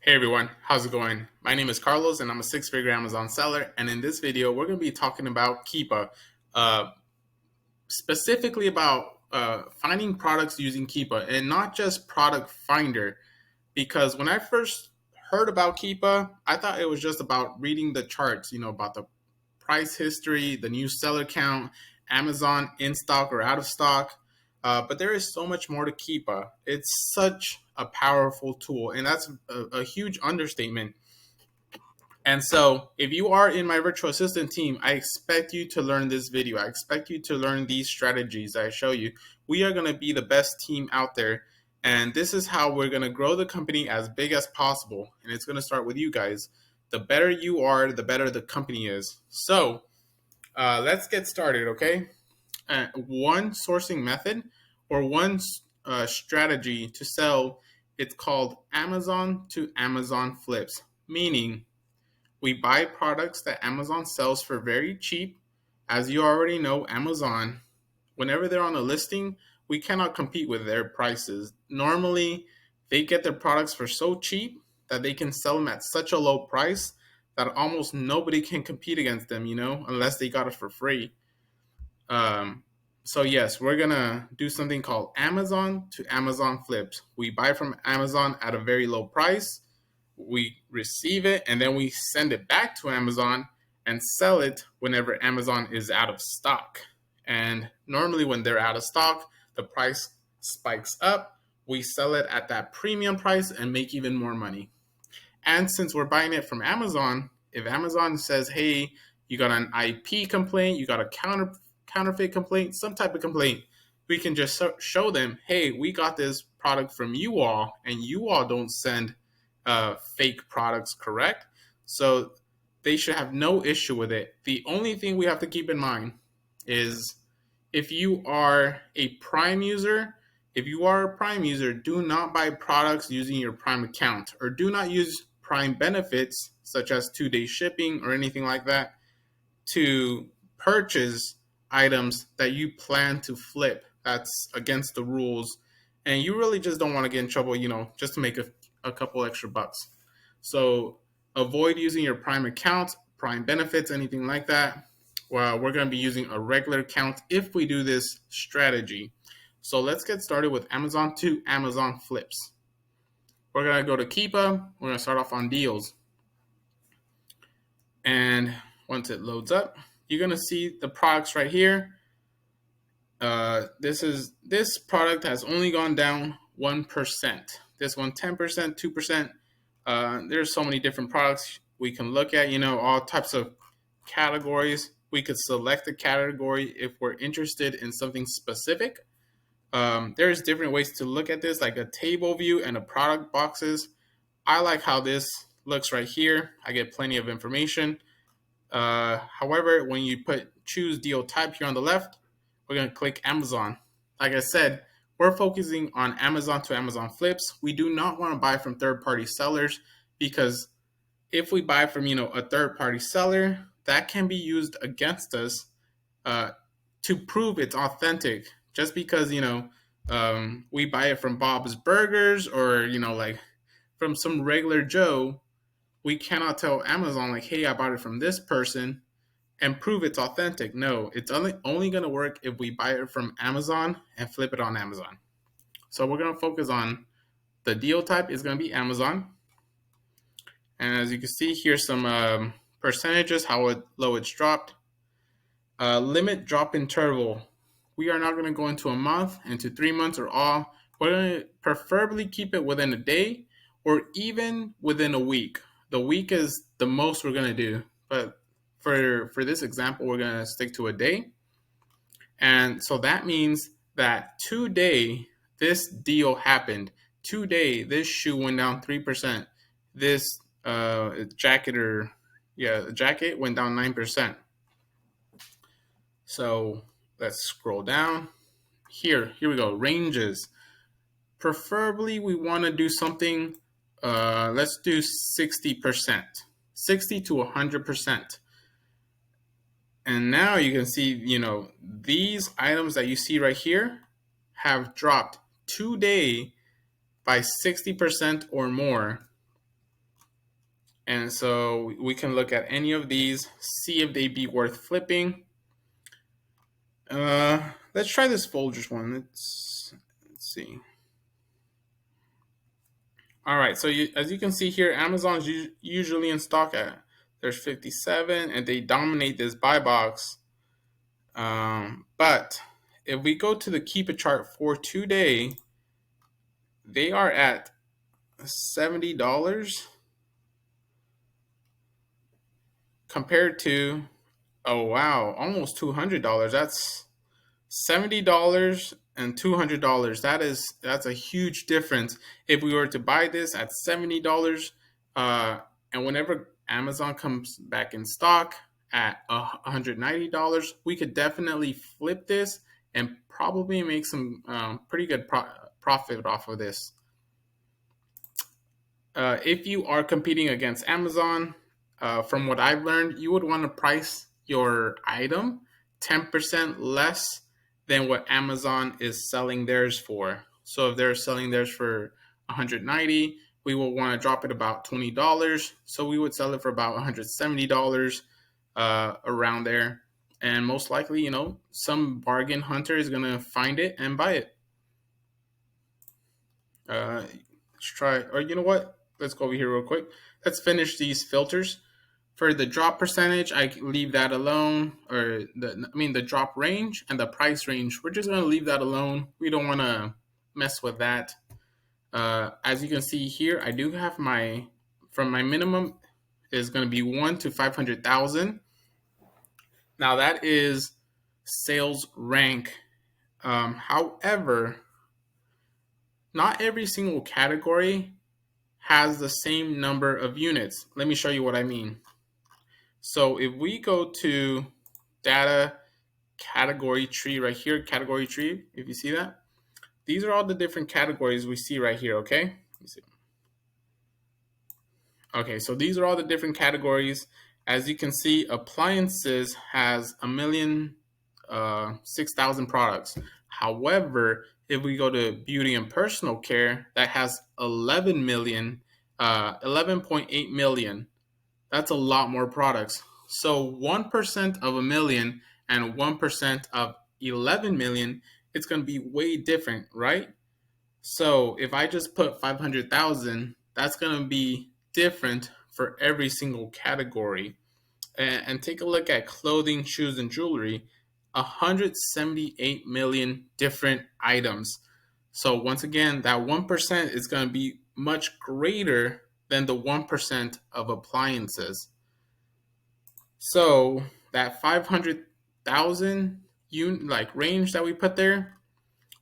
Hey everyone, how's it going? My name is Carlos and I'm a six-figure Amazon seller. And in this video, we're going to be talking about KEEPA, uh, specifically about finding products using KEEPA and not just Product Finder. Because when I first heard about KEEPA, I thought it was just about reading the charts, about the price history, the new seller count, Amazon in stock or out of stock. But there is so much more to KEEPA. It's such a powerful tool, and that's a huge understatement. And so, if you are in my virtual assistant team, I expect you to learn this video. I expect you to learn these strategies I show you. We are going to be the best team out there. And this is how we're going to grow the company as big as possible. And it's going to start with you guys. The better you are, the better the company is. So, let's get started, okay? One sourcing method or one strategy to sell, it's called Amazon to Amazon flips, meaning we buy products that Amazon sells for very cheap. As you already know, Amazon, whenever they're on a listing, we cannot compete with their prices. Normally, they get their products for so cheap that they can sell them at such a low price that almost nobody can compete against them, unless they got it for free. Um, so yes, we're gonna do something called Amazon to Amazon flips. We buy from Amazon at a very low price, we receive it, and then we send it back to Amazon and sell it whenever Amazon is out of stock. And normally when they're out of stock, the price spikes up. We sell it at that premium price and make even more money. And since we're buying it from Amazon, if Amazon says, hey, you got an IP complaint, you got a counterfeit complaint, some type of complaint, we can just show them, hey, we got this product from you all, and you all don't send fake products, correct? So they should have no issue with it. The only thing we have to keep in mind is if you are a Prime user, do not buy products using your Prime account, or do not use Prime benefits such as 2-day shipping or anything like that to purchase items that you plan to flip. That's against the rules. And you really just don't want to get in trouble, just to make a couple extra bucks. So avoid using your Prime account, Prime benefits, anything like that. Well, we're going to be using a regular account if we do this strategy. So let's get started with Amazon to Amazon flips. We're going to go to KEEPA. We're going to start off on deals. And once it loads up, you're going to see the products right here. This product has only gone down 1%. This one 10%, 2%. There's so many different products we can look at, all types of categories. We could select a category if we're interested in something specific. There's different ways to look at this, like a table view and a product boxes. I like how this looks right here. I get plenty of information. However, when you choose deal type here on the left, we're going to click Amazon. Like I said, we're focusing on Amazon to Amazon flips. We do not want to buy from third-party sellers, because if we buy from, a third-party seller, that can be used against us to prove it's authentic. Just because, we buy it from Bob's Burgers or, like from some regular Joe, we cannot tell Amazon like, hey, I bought it from this person and prove it's authentic. No, it's only going to work if we buy it from Amazon and flip it on Amazon. So we're going to focus on the deal type is going to be Amazon. And as you can see, here's some percentages, how low it's dropped. Limit drop interval. We are not going to go into a month, into 3 months, or all. We're going to preferably keep it within a day or even within a week. The week is the most we're going to do. But for this example, we're going to stick to a day. And so that means that today, this deal happened. Today, this shoe went down 3%. This jacket went down 9%. So let's scroll down. Here we go. Ranges. Preferably, we want to do something. Let's do 60%, 60 to 100%. And now you can see, these items that you see right here have dropped today by 60% or more. And so we can look at any of these, see if they'd be worth flipping. Let's try this Folgers one. Let's see. All right, so as you can see here, Amazon's usually in stock at, there's 57, and they dominate this buy box. But if we go to the KEEPA chart for today, they are at $70 compared to, oh wow, almost $200. That's $70 and $200. That's a huge difference. If we were to buy this at $70, and whenever Amazon comes back in stock at $190, we could definitely flip this and probably make some pretty good profit off of this. If you are competing against Amazon, from what I've learned, you would want to price your item 10% less than what Amazon is selling theirs for. So if they're selling theirs for $190, we will want to drop it about $20. So we would sell it for about $170 around there. And most likely, you know, some bargain hunter is going to find it and buy it. Let's try, or you know what? Let's go over here real quick. Let's finish these filters. For the drop percentage, I leave that alone, or the drop range and the price range. We're just going to leave that alone. We don't want to mess with that. As you can see here, I do have my minimum is going to be 1 to 500,000. Now that is sales rank. However, not every single category has the same number of units. Let me show you what I mean. So if we go to data category tree right here, category tree, if you see that, these are all the different categories we see right here, okay? Let me see. Okay, so these are all the different categories. As you can see, appliances has 6,000 products. However, if we go to beauty and personal care, that has 11.8 million. That's a lot more products. So 1% of a million and 1% of 11 million, it's going to be way different, right? So if I just put 500,000, that's going to be different for every single category. And take a look at clothing, shoes, and jewelry, 178 million different items. So once again, that 1% is going to be much greater than the 1% of appliances. So that 500,000 range that we put there,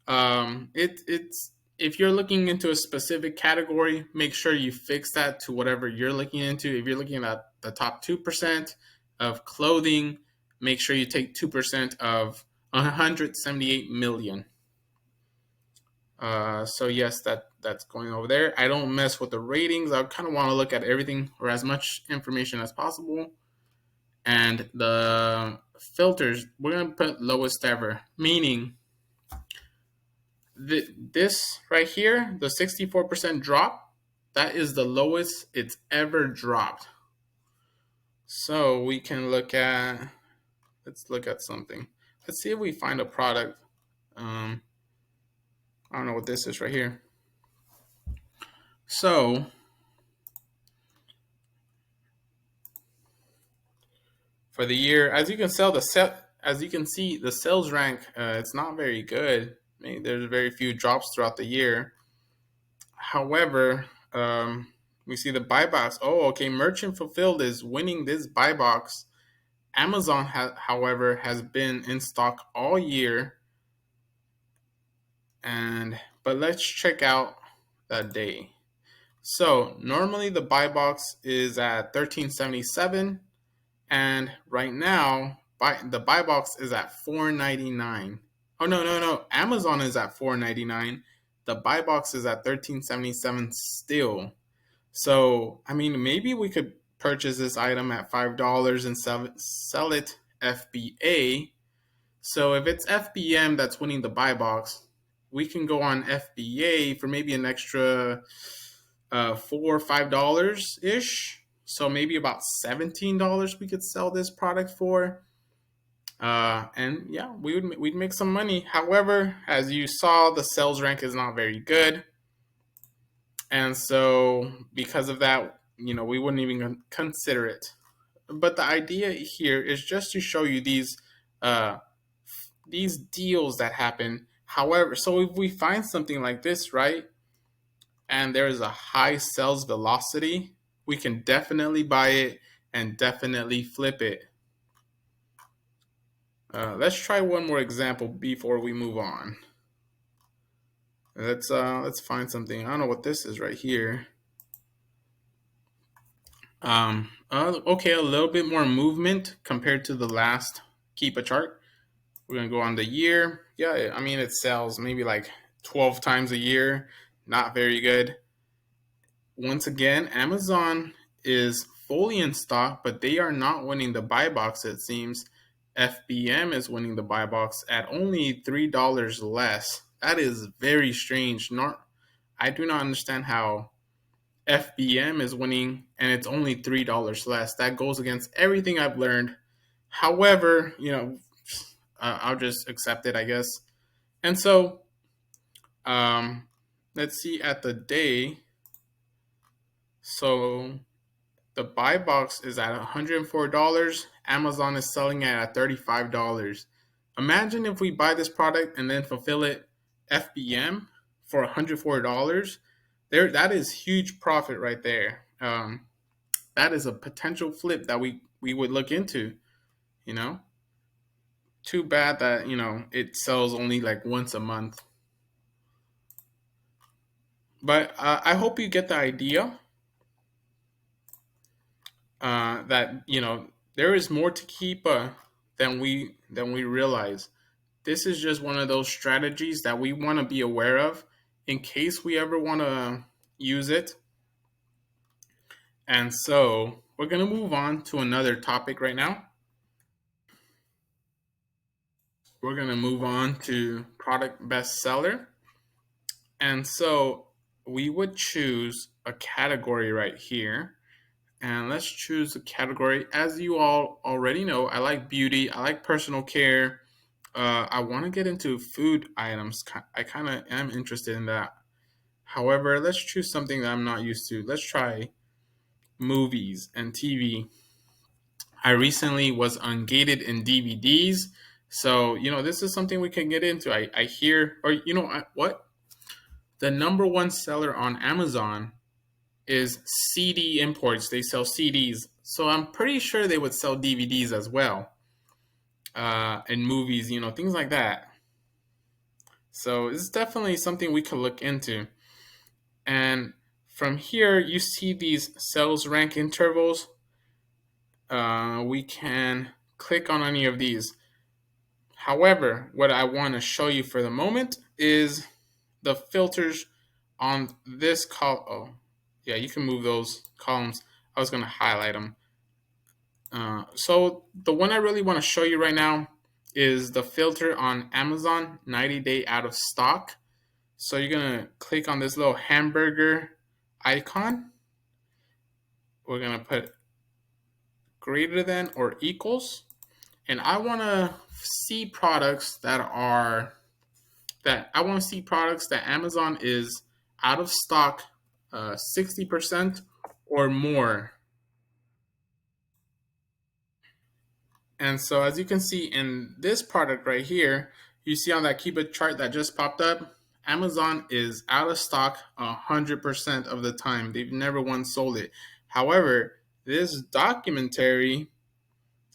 it's if you're looking into a specific category, make sure you fix that to whatever you're looking into. If you're looking at the top 2% of clothing, make sure you take 2% of 178 million. So yes, that's going over there. I don't mess with the ratings. I kind of want to look at everything or as much information as possible. And the filters, we're going to put lowest ever, meaning this right here, the 64% drop, that is the lowest it's ever dropped. So we can let's look at something. Let's see if we find a product. I don't know what this is right here. So for the year, as you can see, the sales rank, it's not very good. I mean, there's very few drops throughout the year. However, we see the buy box. Oh, okay, Merchant Fulfilled is winning this buy box. Amazon, however, has been in stock all year. But let's check out that day. So normally the buy box is at $13.77, and right now the buy box is at $4.99. Oh no! Amazon is at $4.99. The buy box is at $13.77 still. So I mean, maybe we could purchase this item at $5 and sell it FBA. So if it's FBM that's winning the buy box, we can go on FBA for maybe an extra $4 or $5 ish. So maybe about $17 we could sell this product for. And yeah, we'd make some money. However, as you saw, the sales rank is not very good, and so because of that, we wouldn't even consider it. But the idea here is just to show you uh, these deals that happen. However, so if we find something like this, right, and there is a high sales velocity, we can definitely buy it and definitely flip it. Let's try one more example before we move on. Let's find something. I don't know what this is right here. Okay, a little bit more movement compared to the last KEEPA chart. We're gonna go on the year. Yeah, I mean it sells maybe like 12 times a year. Not very good. Once again, Amazon is fully in stock, but they are not winning the buy box, it seems. FBM is winning the buy box at only $3 less. That is very strange. I do not understand how FBM is winning and it's only $3 less. That goes against everything I've learned. However, I'll just accept it, I guess. And so, let's see at the day. So the buy box is at $104. Amazon is selling it at $35. Imagine if we buy this product and then fulfill it FBM for $104. That is huge profit right there. That is a potential flip that we would look into. Too bad that it sells only like once a month. But I hope you get the idea. That there is more to KEEPA than we realize. This is just one of those strategies that we want to be aware of in case we ever want to use it. And so we're going to move on to another topic right now. We're going to move on to product bestseller. And so we would choose a category right here. And let's choose a category. As you all already know, I like beauty. I like personal care. I want to get into food items. I kind of am interested in that. However, let's choose something that I'm not used to. Let's try movies and TV. I recently was ungated in DVDs. So, this is something we can get into. I hear, or what? The number one seller on Amazon is CD imports. They sell CDs. So I'm pretty sure they would sell DVDs as well. And movies, things like that. So it's definitely something we could look into. And from here, you see these sales rank intervals. We can click on any of these. However, what I want to show you for the moment is the filters on this column. Oh, yeah, you can move those columns. I was going to highlight them. So the one I really want to show you right now is the filter on Amazon 90-day out of stock. So you're going to click on this little hamburger icon. We're going to put greater than or equals. And I want to see products that Amazon is out of stock 60% or more. And so as you can see in this product right here, you see on that KEEPA chart that just popped up, Amazon is out of stock 100% of the time. They've never once sold it. However, this documentary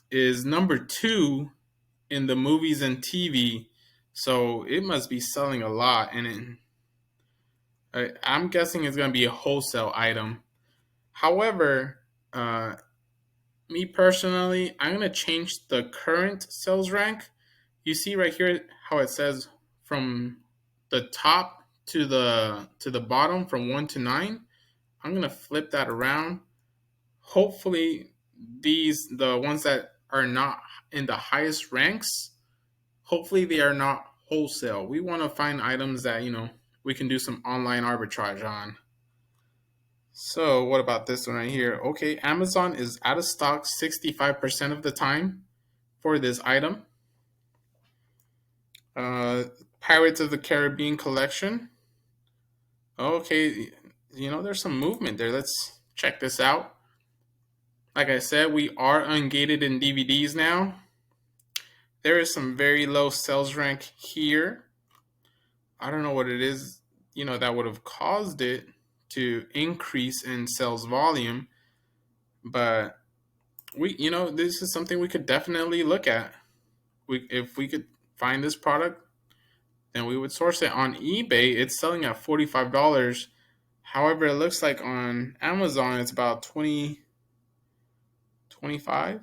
is number 2 in the movies and TV. So it must be selling a lot. And I'm guessing it's going to be a wholesale item. However, me personally, I'm going to change the current sales rank. You see right here how it says from the top to the bottom from 1 to 9. I'm going to flip that around. Hopefully the ones that are not in the highest ranks, hopefully they are not wholesale. We want to find items that, we can do some online arbitrage on. So what about this one right here? Okay, Amazon is out of stock 65% of the time for this item. Uh, Pirates of the Caribbean collection. Okay, there's some movement there. Let's check this out. Like I said, we are ungated in DVDs now. There is some very low sales rank here. I don't know what it is, that would have caused it to increase in sales volume, but this is something we could definitely look at. If we could find this product, then we would source it on eBay. It's selling at $45. However, it looks like on Amazon it's about 20, 25.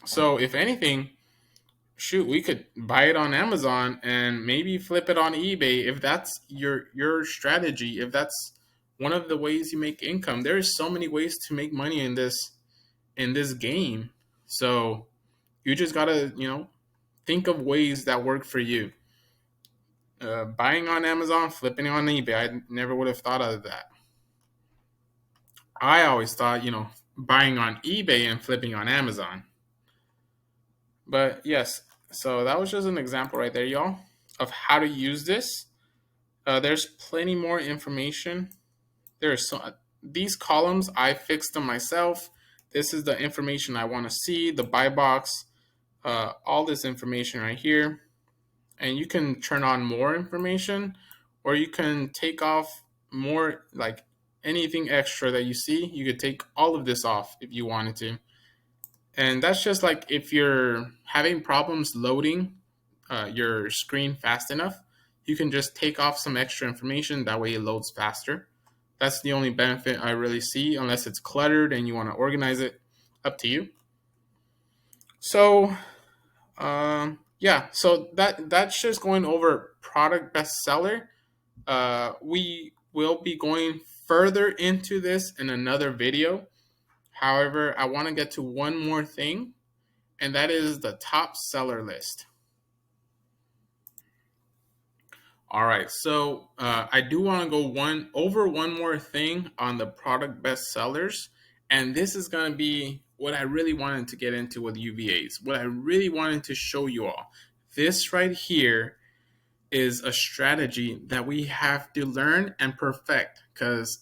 So if anything, shoot, we could buy it on Amazon and maybe flip it on eBay if that's your strategy. If that's one of the ways you make income, there is so many ways to make money in this game. So you just gotta think of ways that work for you. Buying on Amazon, flipping on eBay. I never would have thought of that. I always thought buying on eBay and flipping on Amazon. But yes, so that was just an example right there, y'all, of how to use this. There's plenty more information. These columns, I fixed them myself. This is the information I want to see, the buy box, all this information right here. And you can turn on more information, or you can take off more, like anything extra that you see. You could take all of this off if you wanted to. And that's just like if you're having problems loading your screen fast enough, you can just take off some extra information. That way it loads faster. That's the only benefit I really see, unless it's cluttered and you want to organize it. Up to you. So, yeah, so that's just going over product bestseller. We will be going further into this in another video. However, I want to get to one more thing, and that is the top seller list. All right, so I do want to go over one more thing on the product bestsellers, and this is going to be what I really wanted to get into with UVAs, what I really wanted to show you all. This right here is a strategy that we have to learn and perfect because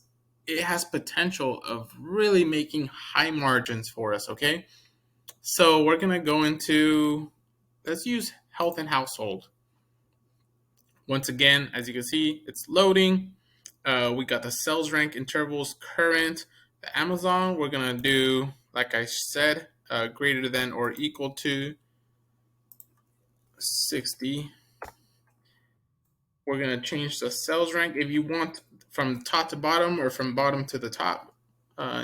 it has potential of really making high margins for us, okay? So we're going to go into, let's use health and household. Once again, as you can see, it's loading. We got the sales rank intervals current. The Amazon, we're going to do, like I said, greater than or equal to 60. We're going to change the sales rank. If you want from top to bottom or from bottom to the top,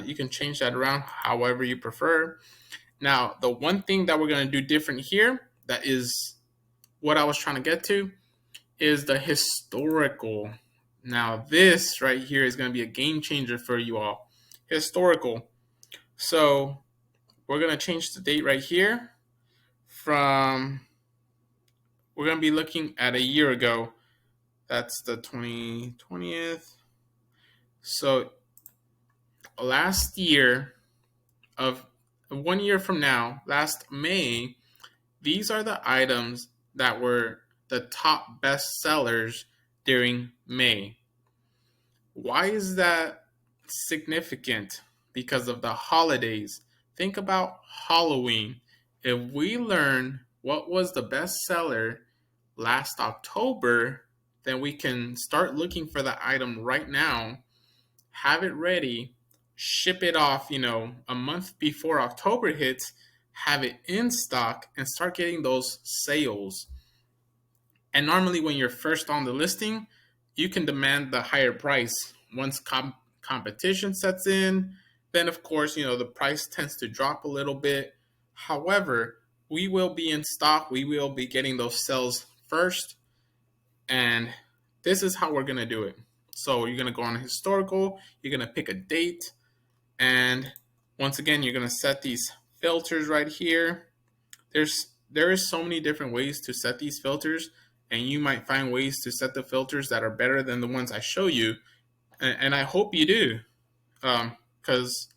you can change that around however you prefer. Now, the one thing that we're going to do different here, that is what I was trying to get to, is the historical. Now, this right here is going to be a game changer for you all. Historical. So we're going to change the date right here from, we're going to be looking at a year ago. That's the 20th. So last year, of 1 year from now, last May, these are the items that were the top best sellers during May. Why is that significant? Because of the holidays. Think about Halloween. If we learn what was the best seller last October, then we can start looking for the item right now, have it ready, ship it off, a month before October hits, have it in stock, and start getting those sales. And normally when you're first on the listing, you can demand the higher price. Once competition sets in, then of course, the price tends to drop a little bit. However, we will be in stock. We will be getting those sales first. And this is how we're going to do it. So you're going to go on historical. You're going to pick a date. And once again, you're going to set these filters right here. There is so many different ways to set these filters. And you might find ways to set the filters that are better than the ones I show you. And I hope you do. because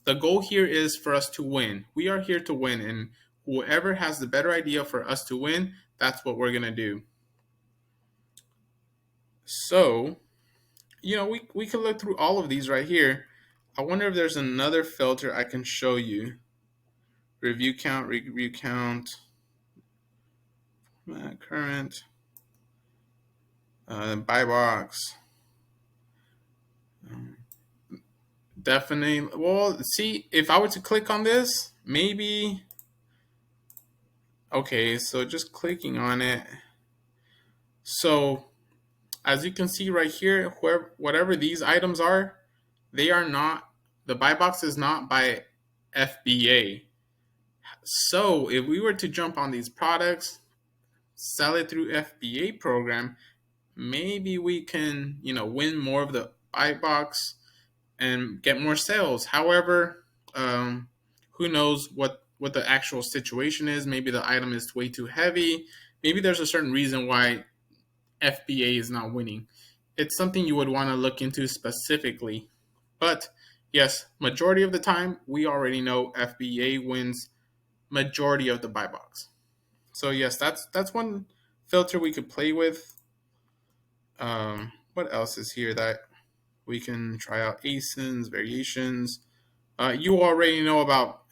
the goal here is for us to win. We are here to win, and whoever has the better idea for us to win, that's what we're gonna do. So, we can look through all of these right here. I wonder if there's another filter I can show you. Review count, review count, current, buy box. Definitely. Well, see, if I were to click on this, maybe. Okay, so just clicking on it. So as you can see right here, whatever these items are, they are not, the buy box is not by FBA. So if we were to jump on these products, sell it through FBA program, maybe we can, win more of the buy box and get more sales. However, who knows what the actual situation is? Maybe the item is way too heavy. Maybe there's a certain reason why FBA is not winning. It's something you would want to look into specifically. But yes, majority of the time, we already know FBA wins majority of the buy box. So yes, that's one filter we could play with. What else is here that we can try out? ASINs, variations. You already know about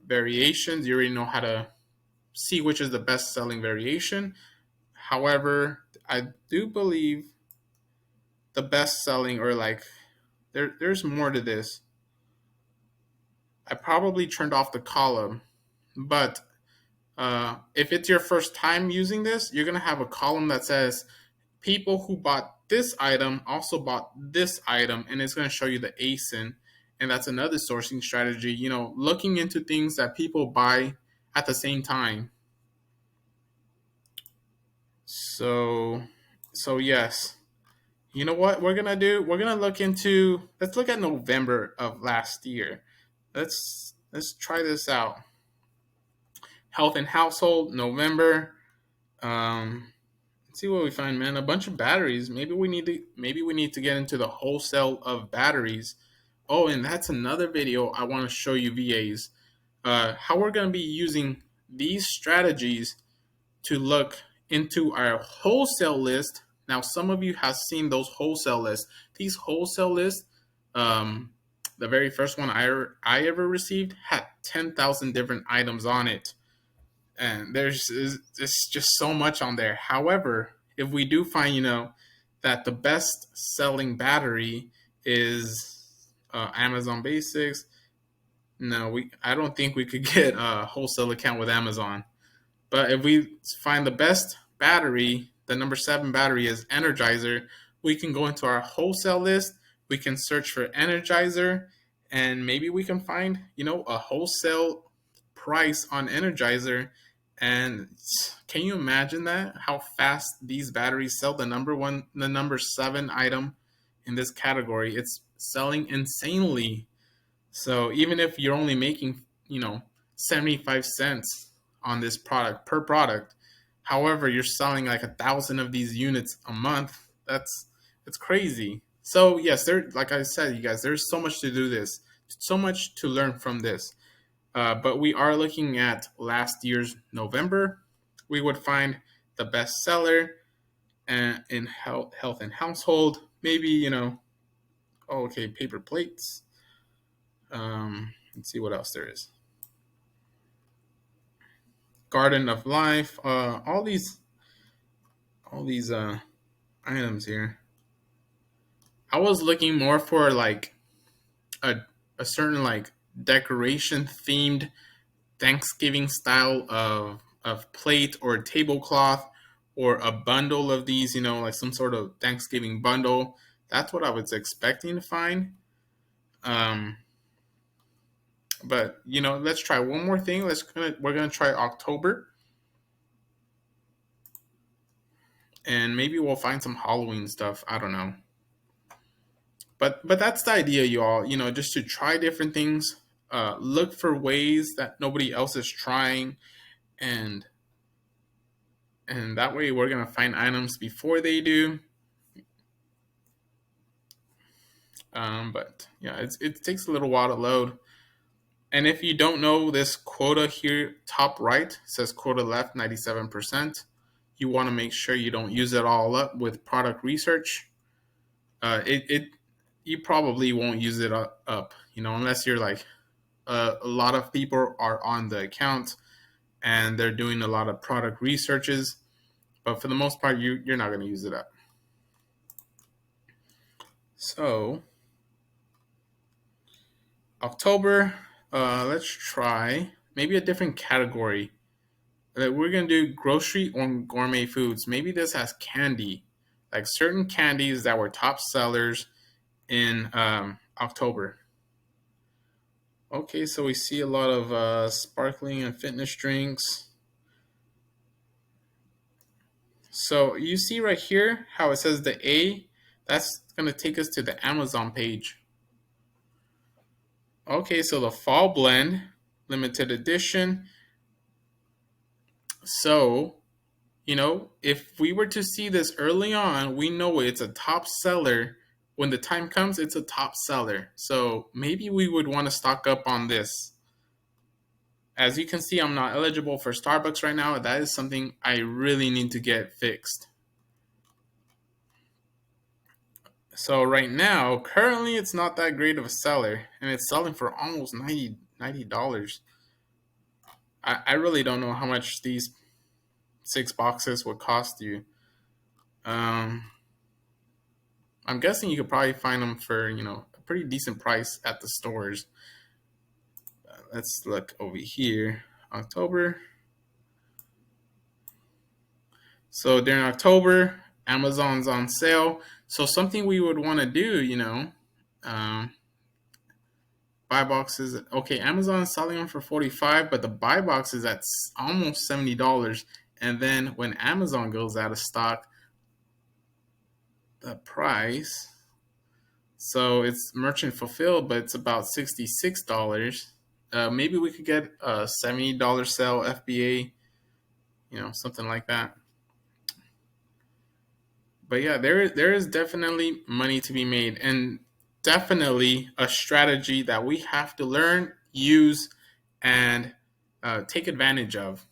variations. You already know how to see which is the best selling variation. However, I do believe the best selling, or like there's more to this. I probably turned off the column, but if it's your first time using this, you're gonna have a column that says people who bought this item also bought this item, and it's gonna show you the ASIN, and that's another sourcing strategy. Looking into things that people buy at the same time. So yes. You know what we're gonna do? We're gonna let's look at November of last year. Let's try this out. Health and household, November. Let's see what we find, man. A bunch of batteries. Maybe we need to get into the wholesale of batteries. Oh, and that's another video I want to show you VAs. How we're gonna be using these strategies to look into our wholesale list. Now, some of you have seen those wholesale lists. These wholesale lists, the very first one I ever received had 10,000 different items on it. And there's just so much on there. However, if we do find, that the best selling battery is Amazon Basics, no, I don't think we could get a wholesale account with Amazon. But if we find the best battery, the number 7 battery is Energizer, we can go into our wholesale list. We can search for Energizer, and maybe we can find, a wholesale price on Energizer. And can you imagine that? How fast these batteries sell? The number 7 item in this category, it's selling insanely. So even if you're only making, 75 cents on this product per product, however, you're selling like 1,000 of these units a month. It's crazy. So yes, like I said, you guys, there's so much to do this, so much to learn from this. But we are looking at last year's November. We would find the best seller in health and household. Maybe, okay, paper plates. Let's see what else there is. Garden of Life. All these items here. I was looking more for like a certain like decoration themed Thanksgiving style of plate or tablecloth, or a bundle of these, like some sort of Thanksgiving bundle. That's what I was expecting to find. But let's try one more thing. We're gonna try October, and maybe we'll find some Halloween stuff. I don't know. But that's the idea, y'all. Just to try different things, look for ways that nobody else is trying, and that way we're gonna find items before they do. But yeah, it takes a little while to load. And if you don't know this quota here, top right says quota left 97%. You want to make sure you don't use it all up with product research. It you probably won't use it up, unless you're like a lot of people are on the account and they're doing a lot of product researches. But for the most part, you're not going to use it up. So October, let's try maybe a different category. We're going to do grocery or gourmet foods. Maybe this has candy, like certain candies that were top sellers in October. Okay, so we see a lot of sparkling and fitness drinks. So you see right here how it says the A, that's going to take us to the Amazon page. Okay, so the fall blend, limited edition. So, if we were to see this early on, we know it's a top seller. When the time comes, it's a top seller. So maybe we would want to stock up on this. As you can see, I'm not eligible for Starbucks right now. That is something I really need to get fixed. So right now, currently it's not that great of a seller, and it's selling for almost $90. I really don't know how much these 6 boxes would cost you. I'm guessing you could probably find them for a pretty decent price at the stores. Let's look over here. October. So during October, Amazon's on sale. So something we would want to do, buy boxes. Okay, Amazon's selling them for $45, but the buy box is at almost $70. And then when Amazon goes out of stock, the price. So it's merchant fulfilled, but it's about $66. Maybe we could get a $70 sale FBA, something like that. But yeah, there is definitely money to be made, and definitely a strategy that we have to learn, use, and take advantage of.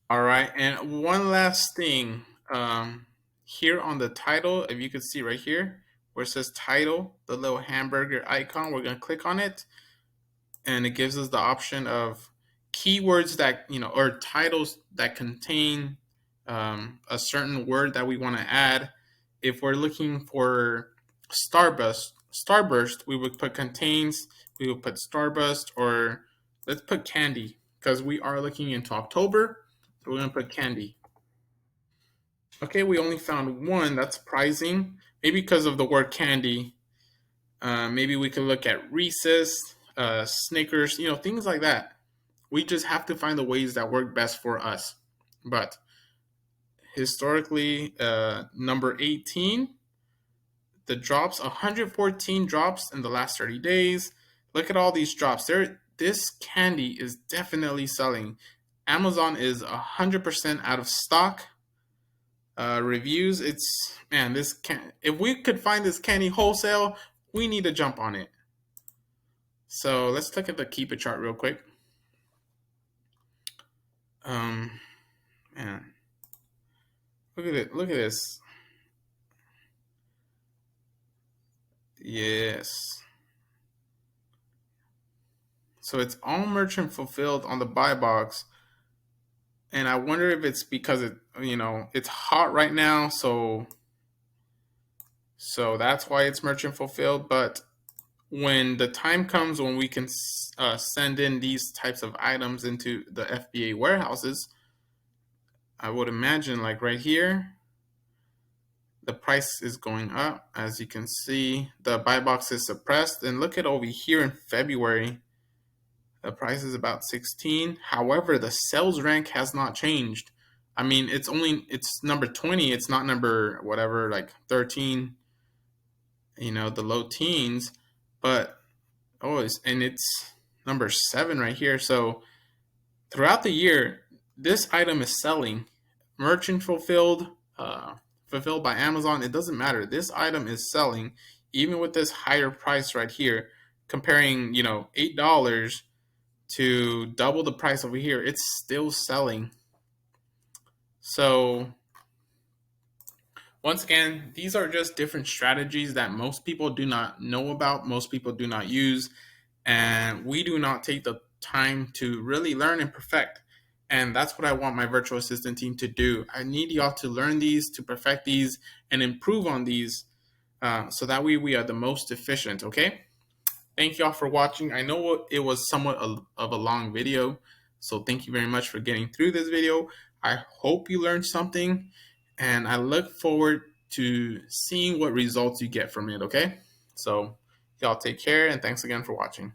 All right, and one last thing. Here on the title, if you can see right here, where it says title, the little hamburger icon, we're going to click on it, and it gives us the option of keywords that, or titles that contain a certain word that we want to add. If we're looking for starburst, we would put contains, we would put starburst, or let's put candy, because we are looking into October, so we're going to put candy. Okay, we only found one. That's surprising. Maybe because of the word candy. Maybe we could look at Reese's, Snickers, things like that. We just have to find the ways that work best for us. But historically, number 18, the drops, 114 drops in the last 30 days. Look at all these drops. This candy is definitely selling. Amazon is 100% out of stock. Reviews, if we could find this candy wholesale, we need to jump on it. So let's look at the KEEPA chart real quick. Man, look at it. Look at this. Yes. So it's all merchant fulfilled on the buy box. And I wonder if it's because it's hot right now, so that's why it's merchant fulfilled. But when the time comes when we can send in these types of items into the FBA warehouses, I would imagine, like right here, the price is going up. As you can see, the buy box is suppressed. And look at over here in February, the price is about 16. However, the sales rank has not changed. I mean, it's number 20. It's not number whatever, like 13, the low teens. But, it's number 7 right here. So throughout the year, this item is selling. merchant fulfilled, fulfilled by Amazon, it doesn't matter. This item is selling even with this higher price right here, comparing, $8 to double the price over here, it's still selling. So once again, these are just different strategies that most people do not know about, most people do not use, and we do not take the time to really learn and perfect. And that's what I want my virtual assistant team to do. I need y'all to learn these, to perfect these, and improve on these, so that way we are the most efficient, okay? Thank y'all for watching. I know it was somewhat of a long video, so thank you very much for getting through this video. I hope you learned something, and I look forward to seeing what results you get from it, okay? So y'all take care, and thanks again for watching.